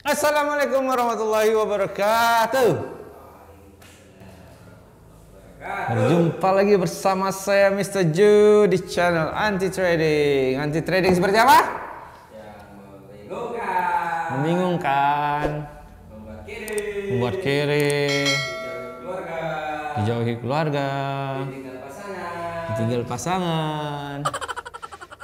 Assalamualaikum warahmatullahi wabarakatuh. Berjumpa lagi bersama saya Mr. Ju di channel Anti Trading. Anti Trading seperti apa? Yang membingungkan. Membingungkan. Membuat kiri. Dijauhi keluarga. Ditinggal pasangan.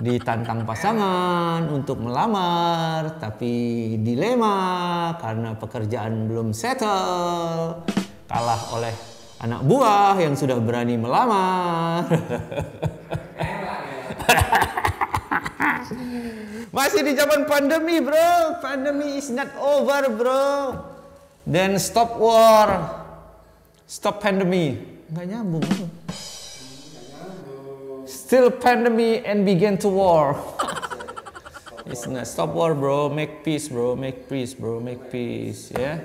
Ditantang pasangan untuk melamar, tapi dilema karena pekerjaan belum settle, kalah oleh anak buah yang sudah berani melamar. Masih di zaman pandemi, bro. Pandemi is not over, bro. Then stop war, stop pandemi. Nggak nyambung, bro. Still pandemic and begin to war. It's not stop war, bro. Make peace, bro. Make peace, bro. Make peace, ya.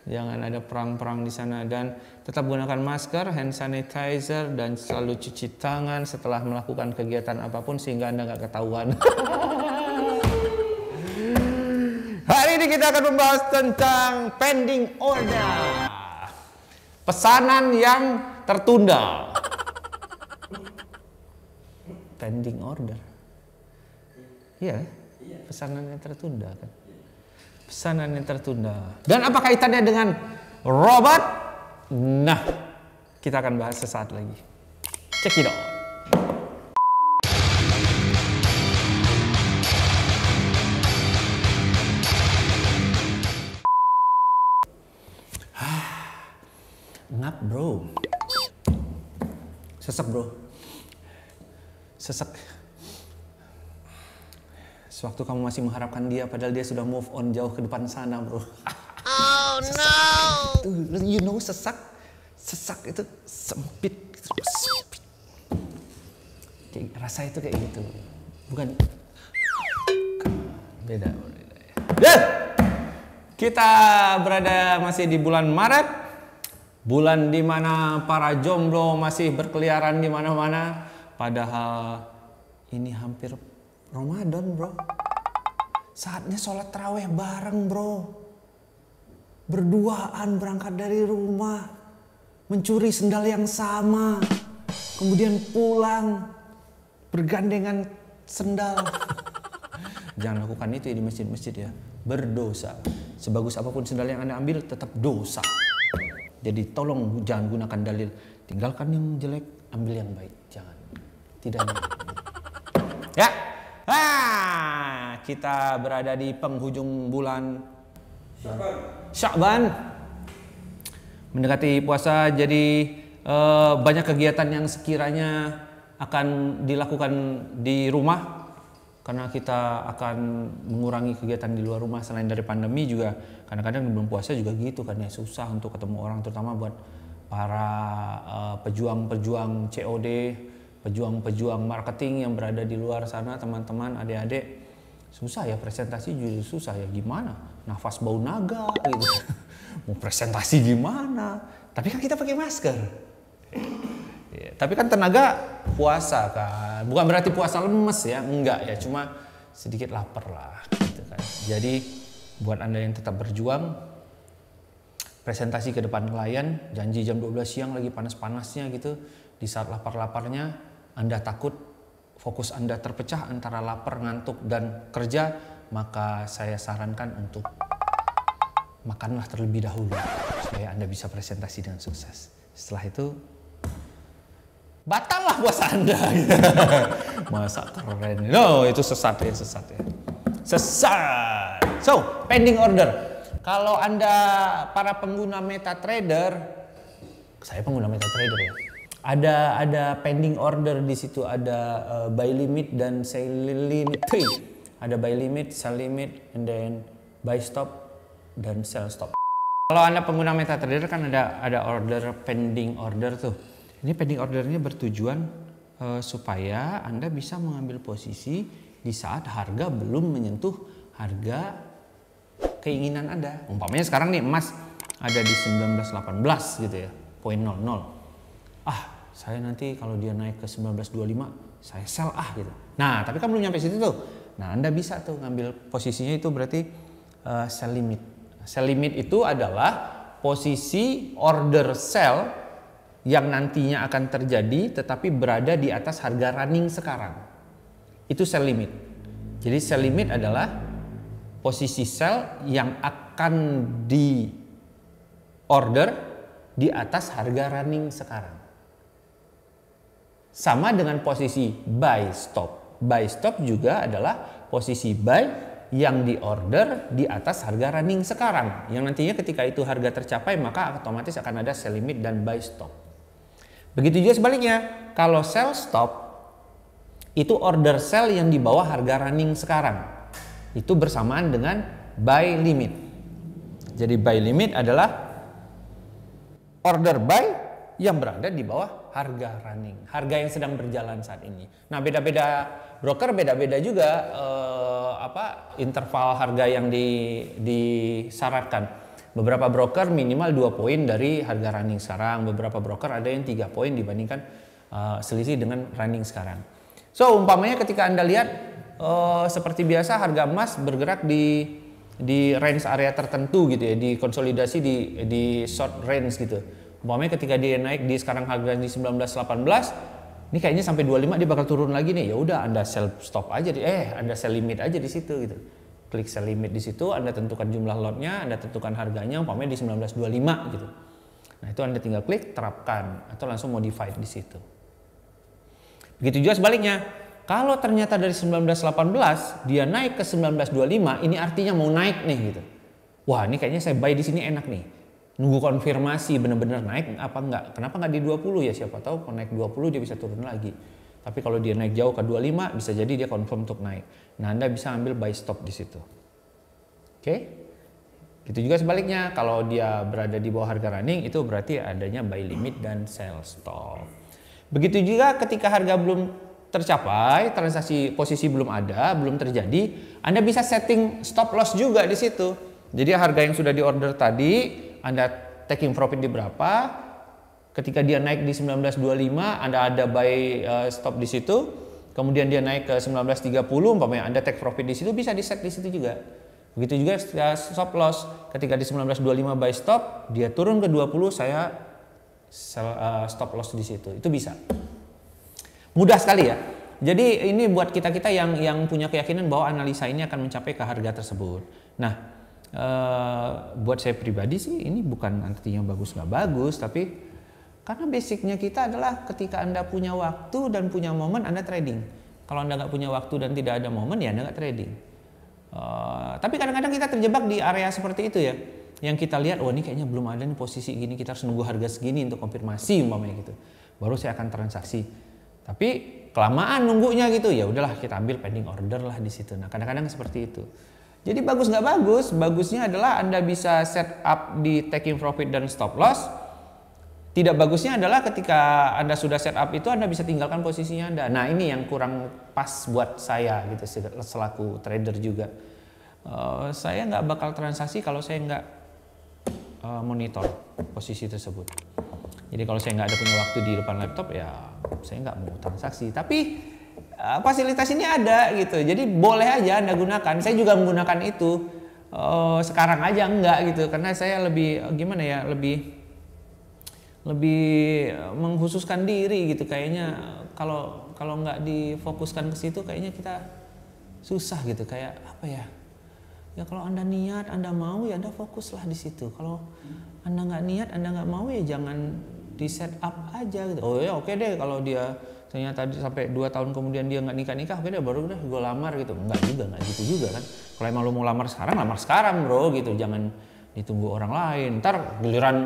Jangan ada perang-perang di sana, dan tetap gunakan masker, hand sanitizer, dan selalu cuci tangan setelah melakukan kegiatan apapun sehingga Anda nggak ketahuan. Hari ini kita akan membahas tentang pending order. Pesanan yang tertunda. Pending order, iya, pesanan yang tertunda kan, pesanan yang tertunda. Dan apa kaitannya dengan robot? Nah, kita akan bahas sesaat lagi. Check it out. Ngap, bro. Sesek, bro. Sesek. Sewaktu kamu masih mengharapkan dia, padahal dia sudah move on jauh ke depan sana, bro. Oh no! You know, sesak itu sempit, sempit. Rasa itu kayak gitu, bukan? Beda. Ya, kita berada masih di bulan Maret, bulan dimana para jomblo masih berkeliaran di mana-mana. Padahal ini hampir Ramadan, bro. Saatnya sholat tarawih bareng, bro. Berduaan berangkat dari rumah, mencuri sendal yang sama, kemudian pulang bergandengan sendal. Jangan lakukan itu ya di masjid-masjid ya. Berdosa. Sebagus apapun sendal yang Anda ambil tetap dosa. Jadi tolong jangan gunakan dalil. Tinggalkan yang jelek, ambil yang baik. Jangan. Tidak. Ya. Kita berada di penghujung bulan Sya'ban. Mendekati puasa, jadi banyak kegiatan yang sekiranya akan dilakukan di rumah karena kita akan mengurangi kegiatan di luar rumah. Selain dari pandemi juga kadang-kadang belum puasa juga gitu kan ya, susah untuk ketemu orang, terutama buat para pejuang-pejuang COD, pejuang-pejuang marketing yang berada di luar sana, teman-teman, adik-adik. Susah ya, presentasi juga susah ya, gimana? Nafas bau naga gitu. Mau presentasi gimana? Tapi kan kita pakai masker. Ya, tapi kan tenaga puasa kan. Bukan berarti puasa lemes ya, enggak ya, cuma sedikit lapar lah gitu kan. Jadi buat Anda yang tetap berjuang, presentasi ke depan klien, janji jam 12 siang lagi panas-panasnya gitu, di saat lapar-laparnya Anda takut fokus Anda terpecah antara lapar, ngantuk, dan kerja, maka saya sarankan untuk makanlah terlebih dahulu supaya Anda bisa presentasi dengan sukses. Setelah itu batallah puasa Anda. Masa keren? No, itu sesat ya, sesat ya. Sesat. So, pending order. Kalau Anda para pengguna MetaTrader, saya pengguna MetaTrader ya. Ada pending order di situ, ada buy limit dan sell limit trade. Ada buy limit, sell limit, and then buy stop dan sell stop. Kalau Anda pengguna MetaTrader kan ada order pending order tuh. Ini pending ordernya bertujuan supaya Anda bisa mengambil posisi di saat harga belum menyentuh harga keinginan Anda. Umpamanya sekarang nih emas ada di 1918 gitu ya, 0.00. Saya nanti kalau dia naik ke 1925 saya sell gitu. Nah, tapi kan belum nyampe situ tuh. Nah, Anda bisa tuh ngambil posisinya, itu berarti sell limit. Sell limit itu adalah posisi order sell yang nantinya akan terjadi tetapi berada di atas harga running sekarang. Itu sell limit. Jadi sell limit adalah posisi sell yang akan di order di atas harga running sekarang. Sama dengan posisi buy stop. Buy stop juga adalah posisi buy yang diorder di atas harga running sekarang. Yang nantinya ketika itu harga tercapai maka otomatis akan ada sell limit dan buy stop. Begitu juga sebaliknya. Kalau sell stop itu order sell yang di bawah harga running sekarang. Itu bersamaan dengan buy limit. Jadi buy limit adalah order buy yang berada di bawah harga running, harga yang sedang berjalan saat ini. Nah, beda-beda broker beda-beda juga interval harga yang disyaratkan. Beberapa broker minimal 2 poin dari harga running sekarang, beberapa broker ada yang 3 poin dibandingkan selisih dengan running sekarang. So, umpamanya ketika Anda lihat seperti biasa harga emas bergerak di range area tertentu gitu ya, di konsolidasi di short range gitu. Umpamanya ketika dia naik di sekarang harga di 19.18, ini kayaknya sampai 25 dia bakal turun lagi nih. Ya udah Anda sell stop aja Anda sell limit aja di situ gitu. Klik sell limit di situ, Anda tentukan jumlah lotnya, Anda tentukan harganya umpamanya di 19.25 gitu. Nah, itu Anda tinggal klik terapkan atau langsung modified di situ. Begitu juga sebaliknya. Kalau ternyata dari 19.18 dia naik ke 19.25, ini artinya mau naik nih gitu. Wah, ini kayaknya saya buy di sini enak nih. Nunggu konfirmasi benar-benar naik apa enggak. Kenapa enggak di 20 ya? Siapa tahu kalau naik 20 dia bisa turun lagi. Tapi kalau dia naik jauh ke 25 bisa jadi dia confirm untuk naik. Nah, Anda bisa ambil buy stop di situ. Oke? Gitu juga sebaliknya, kalau dia berada di bawah harga running itu berarti adanya buy limit dan sell stop. Begitu juga ketika harga belum tercapai, transaksi posisi belum ada, belum terjadi, Anda bisa setting stop loss juga di situ. Jadi harga yang sudah diorder tadi, Anda taking profit di berapa? Ketika dia naik di 19.25, Anda ada buy stop di situ. Kemudian dia naik ke 19.30, umpamanya Anda take profit di situ, bisa di set di situ juga. Begitu juga stop loss. Ketika di 19.25 buy stop, dia turun ke 20, saya stop loss di situ. Itu bisa. Mudah sekali ya. Jadi ini buat kita-kita yang punya keyakinan bahwa analisa ini akan mencapai ke harga tersebut. Nah, buat saya pribadi sih ini bukan artinya bagus nggak bagus, tapi karena basicnya kita adalah ketika Anda punya waktu dan punya momen Anda trading. Kalau Anda nggak punya waktu dan tidak ada momen ya Anda nggak trading. Tapi kadang-kadang kita terjebak di area seperti itu ya, yang kita lihat, oh ini kayaknya belum ada nih posisi gini, kita harus nunggu harga segini untuk konfirmasi umpamanya gitu, baru saya akan transaksi. Tapi kelamaan nunggunya gitu, ya udahlah kita ambil pending order lah di situ. Nah, kadang-kadang seperti itu. Jadi bagus nggak bagus, bagusnya adalah Anda bisa set up di taking profit dan stop loss. Tidak bagusnya adalah ketika Anda sudah set up itu Anda bisa tinggalkan posisinya Anda. Nah, ini yang kurang pas buat saya gitu selaku trader juga. Saya nggak bakal transaksi kalau saya nggak monitor posisi tersebut. Jadi kalau saya nggak ada punya waktu di depan laptop ya saya nggak mau transaksi. Tapi fasilitas ini ada gitu. Jadi boleh aja Anda gunakan. Saya juga menggunakan itu. Sekarang aja enggak gitu. Karena saya lebih gimana ya, lebih mengkhususkan diri gitu. Kayaknya kalau nggak difokuskan ke situ kayaknya kita susah gitu. Kayak apa ya? Ya kalau Anda niat, Anda mau ya Anda fokuslah di situ. Kalau Anda nggak niat, Anda nggak mau ya jangan di set up aja gitu. Oh ya oke deh kalau dia ternyata sampai 2 tahun kemudian dia nggak nikah, oke deh baru deh gue lamar gitu. Enggak gitu juga kan. Kalau emang lu mau lamar sekarang bro gitu. Jangan ditunggu orang lain. Ntar giliran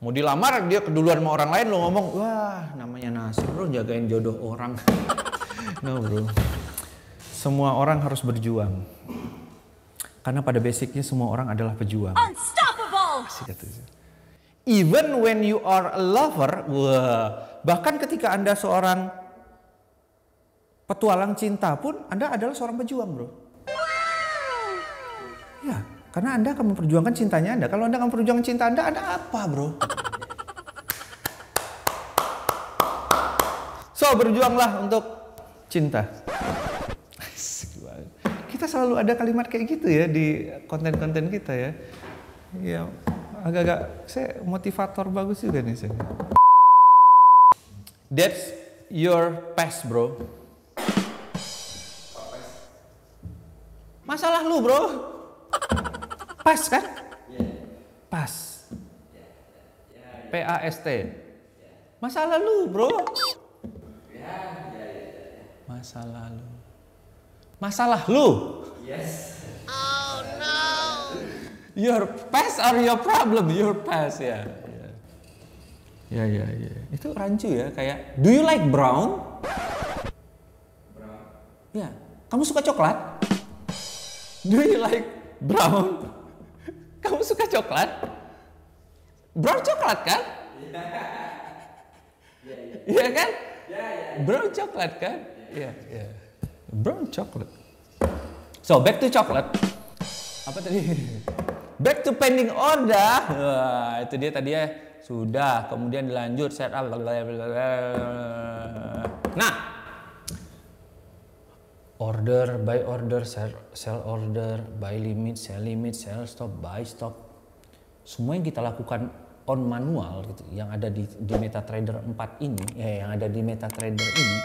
mau dilamar dia keduluan sama orang lain, lu ngomong wah namanya nasib bro, jagain jodoh orang. No bro, semua orang harus berjuang. Karena pada basicnya semua orang adalah pejuang. Unstoppable. Even when you are a lover, bahkan ketika Anda seorang petualang cinta pun Anda adalah seorang pejuang, bro. Ya, karena Anda akan memperjuangkan cintanya Anda. Kalau Anda akan memperjuangkan cinta Anda apa, bro? So, berjuanglah untuk cinta. Kita kita selalu ada kalimat kayak gitu ya di konten-konten kita ya. Ya, agak-agak saya motivator bagus juga nih saya. That's your past, bro. Masalah lu, bro. Pas kan? Pas. PAST. Masalah lu, bro. Masalah lu. Masalah lu. Yes. Oh no. Your past or your problem? Your past ya. Ya. Itu rancu ya, kayak do you like brown? Brown. Ya. Kamu suka coklat? Do you like brown? Kamu suka coklat? Brown coklat kan? Iya kan? Brown coklat kan? Iya. Brown coklat. So back to coklat. Apa tadi? Back to pending order. Wah, itu dia tadi ya. Sudah, kemudian dilanjut setup. Nah, order by order, sell order, buy limit, sell stop, buy stop. Semua yang kita lakukan on manual gitu, yang ada di MetaTrader 4 ini, yang ada di MetaTrader ini,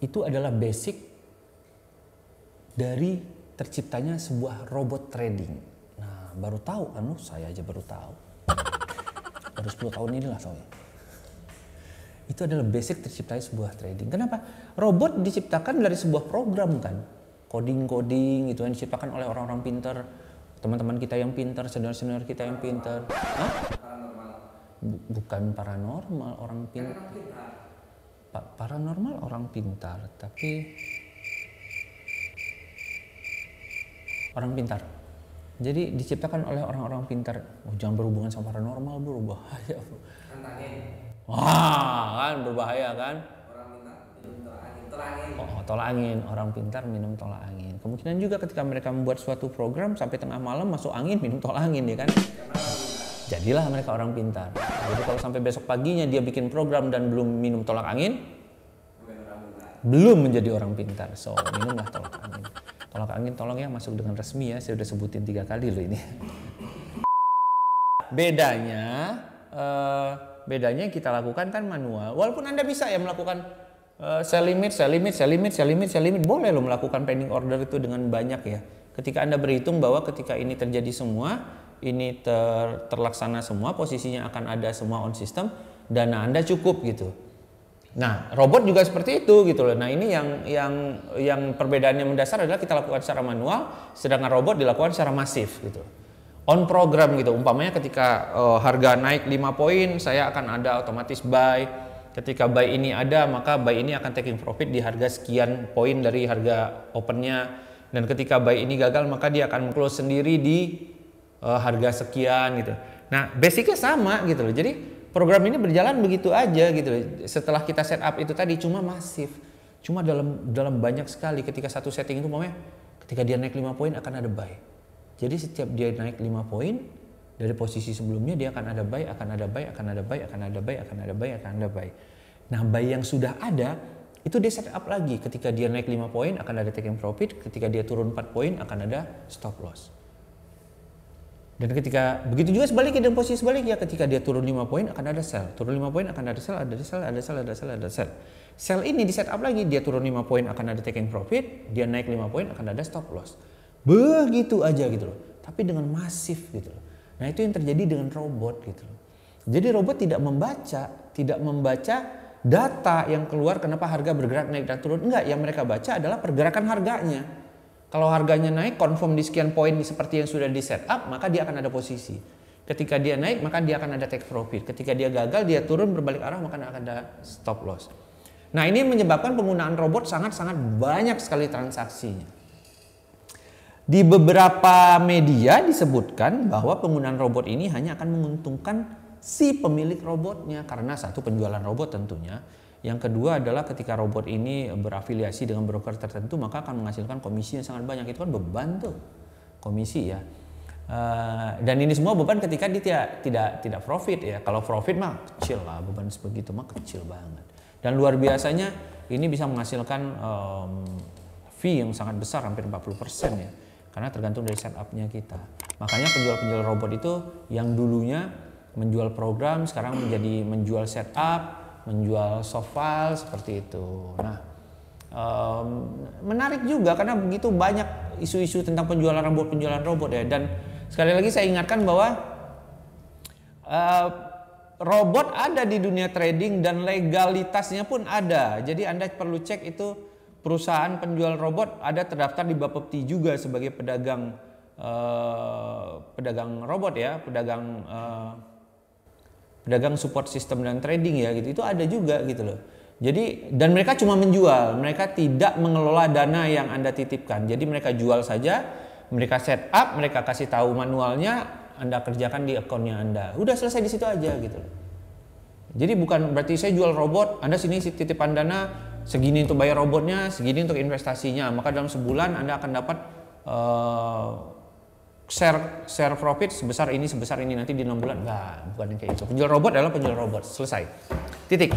itu adalah basic dari terciptanya sebuah robot trading. Nah, baru tahu kan, saya aja baru tahu. Baru 10 tahun inilah soalnya. Itu adalah basic terciptanya sebuah trading. Kenapa? Robot diciptakan dari sebuah program kan. Coding itu yang diciptakan oleh orang-orang pintar. Teman-teman kita yang pintar, senior-senior kita yang pintar. Hah? Bukan paranormal, orang pintar. Paranormal orang pintar, tapi orang pintar. Jadi diciptakan oleh orang-orang pintar. Oh, jangan berhubungan sama paranormal, bro, bahaya. Tantangin. Wah, kan berbahaya kan? Orang minta minum tolak angin. Oh, tolak angin. Orang pintar minum tolak angin. Kemungkinan juga ketika mereka membuat suatu program sampai tengah malam masuk angin, minum tolak angin ya kan? Jadilah mereka orang pintar. Jadi kalau sampai besok paginya dia bikin program dan belum minum tolak angin, belum menjadi orang pintar. So, minumlah tolak angin. Tolak angin tolong ya masuk dengan resmi ya. Saya udah sebutin 3 kali loh ini. Bedanya yang kita lakukan kan manual. Walaupun Anda bisa ya melakukan sell limit, boleh lo melakukan pending order itu dengan banyak ya. Ketika Anda berhitung bahwa ketika ini terjadi semua, ini terlaksana semua, posisinya akan ada semua on system, dana Anda cukup gitu. Nah, robot juga seperti itu gitu loh. Nah, ini yang perbedaannya mendasar adalah kita lakukan secara manual, sedangkan robot dilakukan secara masif gitu. On program gitu. Umpamanya ketika harga naik 5 poin, saya akan ada otomatis buy. Ketika buy ini ada, maka buy ini akan taking profit di harga sekian poin dari harga opennya. Dan ketika buy ini gagal, maka dia akan close sendiri di harga sekian gitu. Nah, basicnya sama gitu loh. Jadi program ini berjalan begitu aja gitu loh. Setelah kita setup itu tadi cuma masif. Cuma dalam banyak sekali ketika satu setting itu umpamanya ketika dia naik 5 poin akan ada buy. Jadi setiap dia naik 5 poin dari posisi sebelumnya dia akan ada buy, akan ada buy, akan ada buy, akan ada buy, akan ada buy, akan ada buy. Nah, buy yang sudah ada itu dia setup lagi. Ketika dia naik 5 poin akan ada taking profit, ketika dia turun 4 poin akan ada stop loss. Dan ketika begitu juga sebaliknya dengan posisi sebaliknya, ketika dia turun 5 poin akan ada sell, turun 5 poin akan ada sell, ada sell. Sell ini di setup lagi, dia turun 5 poin akan ada taking profit, dia naik 5 poin akan ada stop loss. Begitu aja gitu loh, tapi dengan masif gitu loh. Nah, itu yang terjadi dengan robot gitu loh. Jadi robot tidak membaca data yang keluar kenapa harga bergerak naik dan turun. Enggak, yang mereka baca adalah pergerakan harganya. Kalau harganya naik, confirm di sekian poin seperti yang sudah di setup, maka dia akan ada posisi. Ketika dia naik, maka dia akan ada take profit. Ketika dia gagal, dia turun berbalik arah, maka akan ada stop loss. Nah, ini menyebabkan penggunaan robot sangat-sangat banyak sekali transaksinya. Di beberapa media disebutkan bahwa penggunaan robot ini hanya akan menguntungkan si pemilik robotnya karena satu, penjualan robot tentunya. Yang kedua adalah ketika robot ini berafiliasi dengan broker tertentu maka akan menghasilkan komisi yang sangat banyak. Itu kan beban tuh, komisi ya. Dan ini semua beban ketika dia tidak profit ya. Kalau profit mah kecil lah, beban sebegitu mah kecil banget. Dan luar biasanya ini bisa menghasilkan fee yang sangat besar, hampir 40% ya. Karena tergantung dari setupnya kita. Makanya penjual-penjual robot itu yang dulunya menjual program sekarang menjadi menjual setup, menjual soft file seperti itu. Nah, menarik juga karena begitu banyak isu-isu tentang penjualan robot ya. Dan sekali lagi saya ingatkan bahwa robot ada di dunia trading dan legalitasnya pun ada. Jadi Anda perlu cek itu perusahaan penjual robot ada terdaftar di Bapepti juga sebagai pedagang robot ya, pedagang support system dan trading ya gitu. Itu ada juga gitu loh. Jadi dan mereka cuma menjual, mereka tidak mengelola dana yang Anda titipkan. Jadi mereka jual saja, mereka set up, mereka kasih tahu manualnya, Anda kerjakan di akunnya Anda. Udah selesai di situ aja gitu loh. Jadi bukan berarti saya jual robot, Anda sini titipan dana segini untuk bayar robotnya, segini untuk investasinya. Maka dalam sebulan Anda akan dapat share profit sebesar ini nanti di 6 bulan. Enggak, bukan kayak itu. Penjual robot adalah penjual robot, selesai. Titik.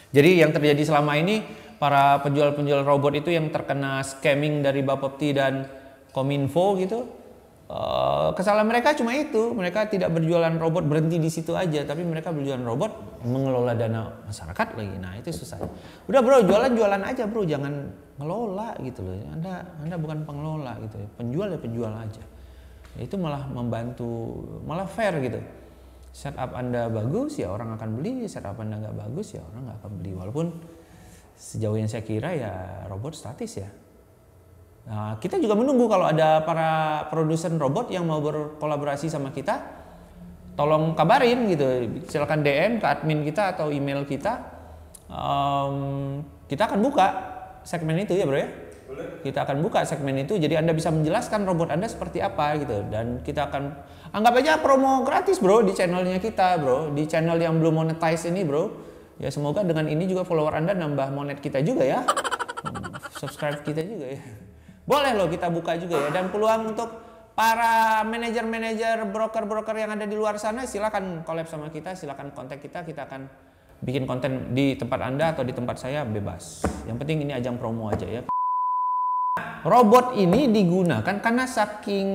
Jadi yang terjadi selama ini para penjual-penjual robot itu yang terkena scamming dari Bapepti dan Kominfo gitu. Kesalahan mereka cuma itu, mereka tidak berjualan robot berhenti di situ aja, tapi mereka berjualan robot mengelola dana masyarakat lagi. Nah itu susah. Udah bro, jualan aja bro, jangan ngelola gitu loh. Anda bukan pengelola gitu, penjual ya penjual aja. Itu malah membantu, malah fair gitu. Setup Anda bagus ya orang akan beli, setup Anda nggak bagus ya orang nggak akan beli. Walaupun sejauh yang saya kira ya robot statis ya. Nah, kita juga menunggu kalau ada para produsen robot yang mau berkolaborasi sama kita, tolong kabarin gitu, silakan DM ke admin kita atau email kita. Kita akan buka segmen itu ya bro ya. Boleh. Kita akan buka segmen itu, jadi Anda bisa menjelaskan robot Anda seperti apa gitu, dan kita akan anggap aja promo gratis bro di channelnya kita bro, di channel yang belum monetize ini bro. Ya semoga dengan ini juga follower Anda nambah monet kita juga ya, subscribe kita juga ya. Boleh loh kita buka juga ya, dan peluang untuk para manajer-manajer, broker-broker yang ada di luar sana silakan collab sama kita, silakan kontak kita akan bikin konten di tempat Anda atau di tempat saya bebas. Yang penting ini ajang promo aja ya. Robot ini digunakan karena saking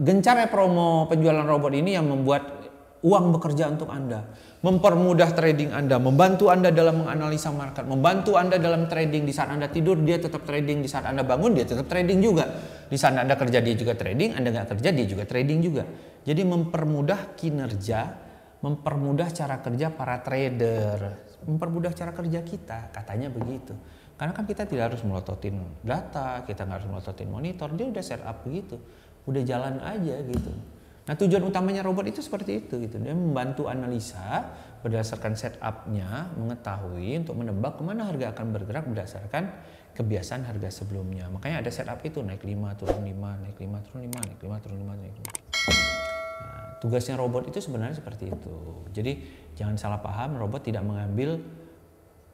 gencarnya promo penjualan robot ini yang membuat uang bekerja untuk Anda, mempermudah trading Anda, membantu Anda dalam menganalisa market, membantu Anda dalam trading. Di saat Anda tidur dia tetap trading, di saat Anda bangun dia tetap trading juga, di saat Anda kerja dia juga trading, Anda nggak kerja dia juga trading juga. Jadi mempermudah kinerja, mempermudah cara kerja para trader, mempermudah cara kerja kita, katanya begitu. Karena kan kita tidak harus melototin data, kita nggak harus melototin monitor, dia udah setup begitu, udah jalan aja gitu. Nah tujuan utamanya robot itu seperti itu gitu. Dia membantu analisa berdasarkan setupnya, mengetahui untuk menebak kemana harga akan bergerak berdasarkan kebiasaan harga sebelumnya. Makanya ada setup itu naik 5, turun 5, naik 5, turun 5, naik 5, turun 5, naik 5. Nah, tugasnya robot itu sebenarnya seperti itu. Jadi jangan salah paham, robot tidak mengambil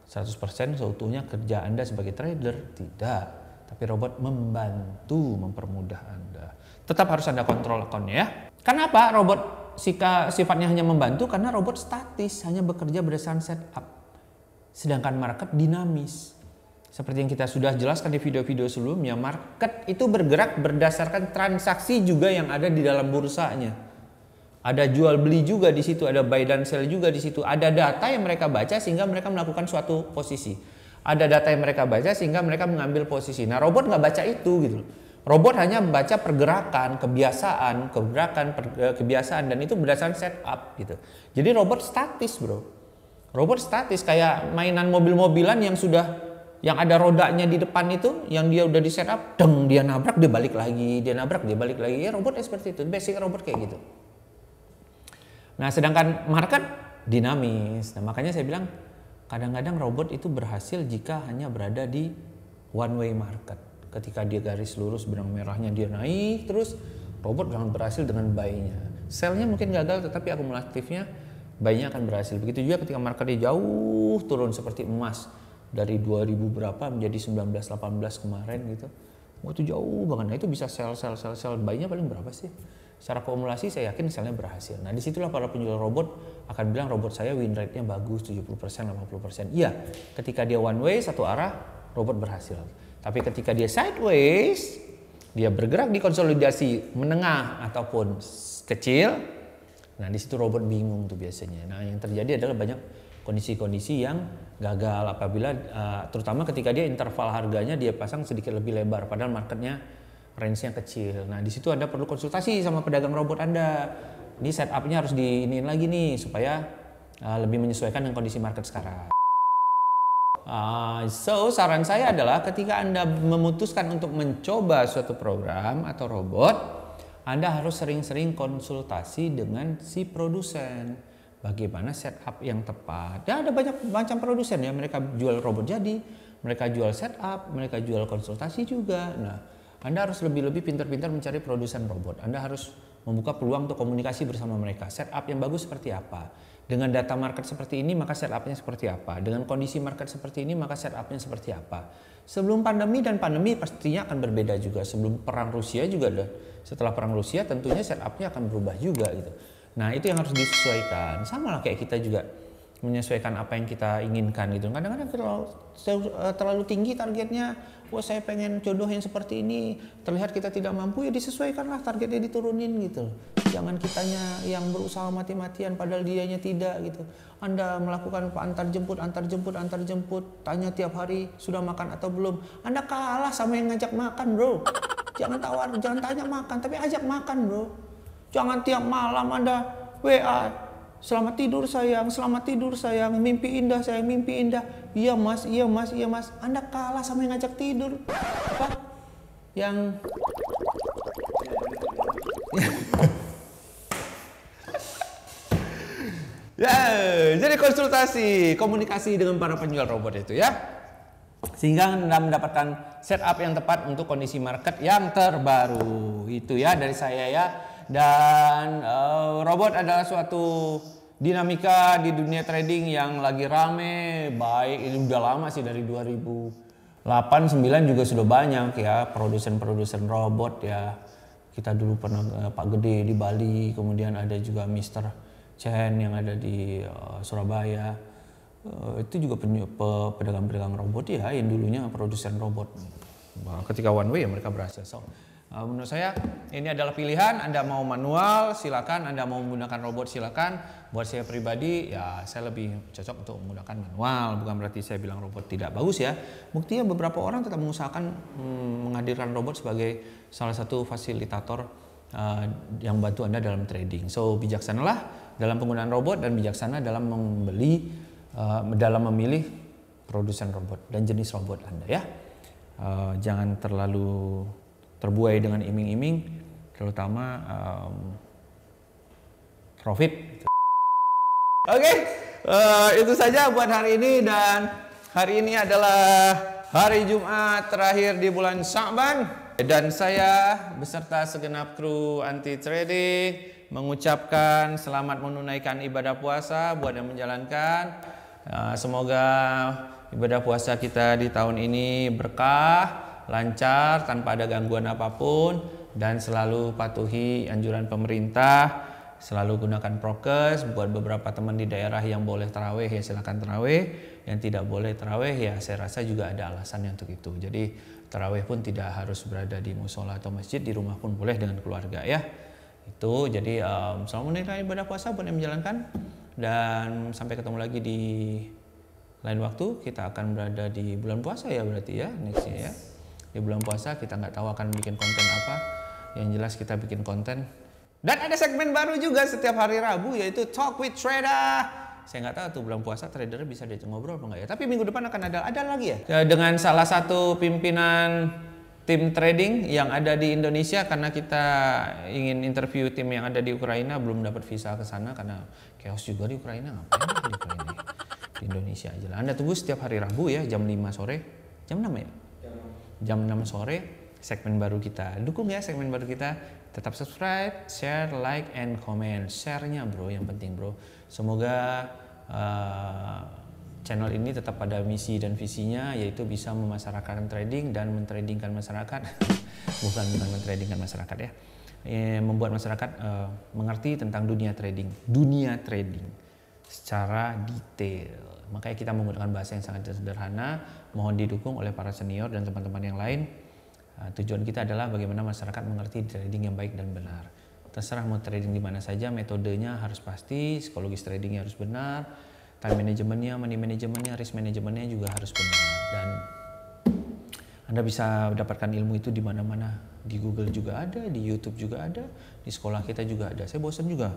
100% seutuhnya kerja Anda sebagai trader, tidak. Tapi robot membantu, mempermudah Anda. Tetap harus Anda kontrol akunnya ya. Kenapa robot sifatnya hanya membantu? Karena robot statis, hanya bekerja berdasarkan setup. Sedangkan market dinamis. Seperti yang kita sudah jelaskan di video-video sebelumnya, market itu bergerak berdasarkan transaksi juga yang ada di dalam bursanya. Ada jual beli juga di situ, ada buy dan sell juga di situ. Ada data yang mereka baca sehingga mereka melakukan suatu posisi. Ada data yang mereka baca sehingga mereka mengambil posisi. Nah, robot nggak baca itu gitu. Robot hanya membaca pergerakan, kebiasaan, dan itu berdasarkan setup gitu. Jadi robot statis bro. Robot statis kayak mainan mobil-mobilan yang ada rodanya di depan itu, yang dia udah di setup, dia nabrak dia balik lagi, dia nabrak dia balik lagi. Ya robotnya seperti itu, basic robot kayak gitu. Nah sedangkan market dinamis. Nah makanya saya bilang kadang-kadang robot itu berhasil jika hanya berada di one way market. Ketika dia garis lurus benang merahnya dia naik terus, robot akan berhasil dengan buy-nya. Sell-nya mungkin gagal tetapi akumulatifnya buy-nya akan berhasil. Begitu juga ketika marketnya jauh turun seperti emas dari 2000 berapa menjadi 1918 kemarin gitu. Itu jauh banget. Nah itu bisa sell buy-nya paling berapa sih? Secara kumulasi saya yakin selnya berhasil. Nah disitulah para penjual robot akan bilang robot saya win rate-nya bagus 70%, 50%. Iya, ketika dia one way satu arah robot berhasil. Tapi ketika dia sideways, dia bergerak di konsolidasi menengah ataupun kecil, nah di situ robot bingung tuh biasanya. Nah yang terjadi adalah banyak kondisi-kondisi yang gagal apabila terutama ketika dia interval harganya dia pasang sedikit lebih lebar padahal marketnya range-nya kecil. Nah, di situ Anda perlu konsultasi sama pedagang robot Anda. Ini setup-nya harus diiniin lagi nih supaya lebih menyesuaikan dengan kondisi market sekarang. So, saran saya adalah ketika Anda memutuskan untuk mencoba suatu program atau robot, Anda harus sering-sering konsultasi dengan si produsen. Bagaimana setup yang tepat. Dan ada banyak macam produsen ya, mereka jual robot jadi, mereka jual setup, mereka jual konsultasi juga. Nah, Anda harus lebih-lebih pintar-pintar mencari produsen robot. Anda harus membuka peluang untuk komunikasi bersama mereka. Setup yang bagus seperti apa? Dengan data market seperti ini, maka setupnya seperti apa? Dengan kondisi market seperti ini, maka setupnya seperti apa? Sebelum pandemi dan pandemi pastinya akan berbeda juga. Sebelum perang Rusia juga ada. Setelah perang Rusia tentunya setupnya akan berubah juga gitu. Nah itu yang harus disesuaikan. Sama lah kayak kita juga menyesuaikan apa yang kita inginkan gitu. Kadang-kadang terlalu tinggi targetnya. Wah saya pengen jodoh yang seperti ini. Terlihat kita tidak mampu ya disesuaikanlah targetnya diturunin gitu. Jangan kitanya yang berusaha mati-matian padahal dianya tidak gitu. Anda melakukan antar jemput. Tanya tiap hari sudah makan atau belum. Anda kalah sama yang ngajak makan bro. Jangan tanya makan tapi ajak makan bro. Jangan tiap malam Anda WA. Selamat tidur sayang, mimpi indah sayang, mimpi indah. Iya mas. Anda kalah sama yang ngajak tidur. Apa? Yang ya, jadi konsultasi, komunikasi dengan para penjual robot itu ya. Sehingga Anda mendapatkan setup yang tepat untuk kondisi market yang terbaru. Itu ya dari saya ya. Dan robot adalah suatu dinamika di dunia trading yang lagi rame. Baik ini udah lama sih dari 2008-2009 juga sudah banyak ya produsen robot ya. Kita dulu pernah Pak Gede di Bali, kemudian ada juga Mr. Chen yang ada di Surabaya. Itu juga pedagang-pedagang robot ya yang dulunya produsen robot. Ketika one way ya mereka berhasil. So, menurut saya ini adalah pilihan. Anda mau manual silakan, Anda mau menggunakan robot silakan. Buat saya pribadi ya saya lebih cocok untuk menggunakan manual. Bukan berarti saya bilang robot tidak bagus ya. Buktinya beberapa orang tetap mengusahakan menghadirkan robot sebagai salah satu fasilitator yang bantu Anda dalam trading. So bijaksanalah dalam penggunaan robot dan bijaksana dalam dalam memilih produsen robot dan jenis robot Anda ya. Jangan terlalu terbuai dengan iming-iming, terutama profit. Oke, itu saja buat hari ini dan hari ini adalah hari Jumat terakhir di bulan Sya'ban dan saya beserta segenap kru anti trading mengucapkan selamat menunaikan ibadah puasa buat yang menjalankan. Semoga ibadah puasa kita di tahun ini berkah, lancar, tanpa ada gangguan apapun, dan selalu patuhi anjuran pemerintah, selalu gunakan prokes. Buat beberapa teman di daerah yang boleh taraweh ya silakan taraweh, yang tidak boleh taraweh ya saya rasa juga ada alasannya untuk itu. Jadi taraweh pun tidak harus berada di musola atau masjid, di rumah pun boleh dengan keluarga ya. Itu jadi selamat menunaikan ibadah puasa buat yang menjalankan, dan sampai ketemu lagi di lain waktu. Kita akan berada di bulan puasa ya berarti ya nextnya ya. Di bulan puasa kita nggak tahu akan bikin konten apa, yang jelas kita bikin konten. Dan ada segmen baru juga setiap hari Rabu yaitu Talk with Trader. Saya nggak tahu tuh bulan puasa trader bisa diajak ngobrol apa nggak ya. Tapi minggu depan akan ada lagi ya dengan salah satu pimpinan tim trading yang ada di Indonesia, karena kita ingin interview tim yang ada di Ukraina, belum dapat visa ke sana karena chaos juga di Ukraina. Ngapain di Ukraina? Di Indonesia aja lah. Anda tunggu setiap hari Rabu ya jam 5 sore. Jam 6 ya? Jam 6 sore segmen baru kita. Dukung ya segmen baru kita. Tetap subscribe, share, like, and comment. Share-nya bro yang penting bro. Semoga channel ini tetap pada misi dan visinya, yaitu bisa memasyarakatkan trading dan mentradingkan masyarakat. bukan mentradingkan masyarakat ya. membuat masyarakat mengerti tentang dunia trading secara detail. Makanya kita menggunakan bahasa yang sangat sederhana, mohon didukung oleh para senior dan teman-teman yang lain. Tujuan kita adalah bagaimana masyarakat mengerti trading yang baik dan benar. Terserah mau trading di mana saja, metodenya harus pasti, psikologis tradingnya harus benar, time manajemennya, money manajemennya, risk manajemennya juga harus benar. Dan Anda bisa dapatkan ilmu itu di mana-mana. Di Google juga ada, di YouTube juga ada, di sekolah kita juga ada. Saya bosan juga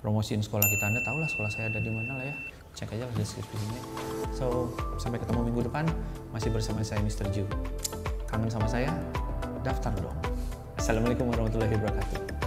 promosiin sekolah kita. Anda tahulah sekolah saya ada di mana lah ya. Cek aja deskripsinya. So, sampai ketemu minggu depan. Masih bersama saya Mr. Ju. Kangen sama saya? Daftar dong. Assalamualaikum warahmatullahi wabarakatuh.